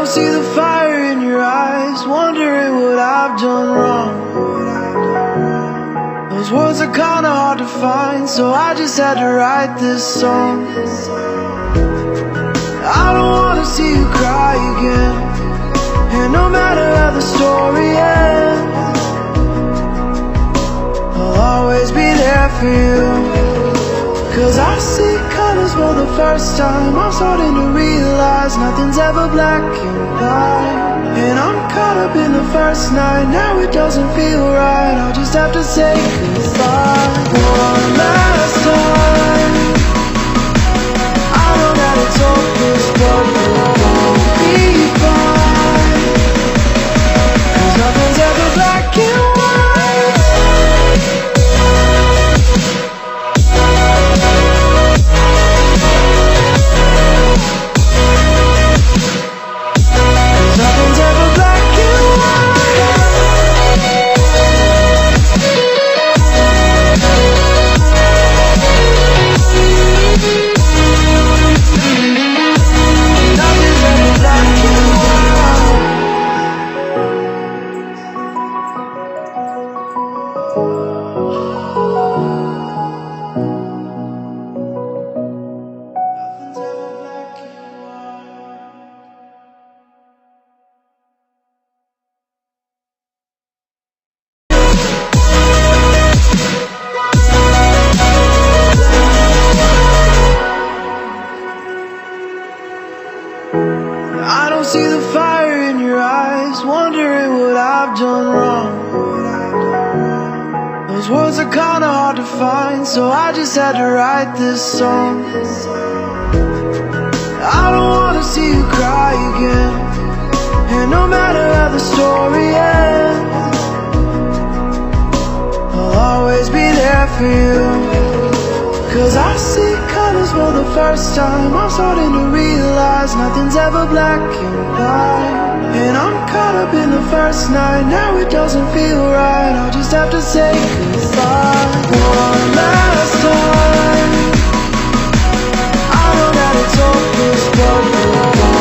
don't see the fire in your eyes, wondering what I've done wrong. Those words are kinda hard to find, so I just had to write this song. I don't wanna see you cry again, and no matter how the story ends, I'll always be there for you. Cause I see colors for the first time, I'm starting to realize nothing's ever black and white. And I'm caught up in the first night, now it doesn't feel right, I'll just have to say goodbye one last time. I know that it's hopeless, but we'll be fine. Cause nothing's ever black and white. Cause nothing's ever black and I don't see the fire in your eyes, wondering what I've done wrong. Those words are kinda hard to find, so I just had to write this song. I don't wanna see you cry again, and no matter how the story ends, I'll always be there for you. Cause I see colors for the first time, I'm starting to realize nothing's ever black and white. And I'm caught up in the first night, now it doesn't feel right, I'll just have to say goodbye one last time. I know that it's hopeless, but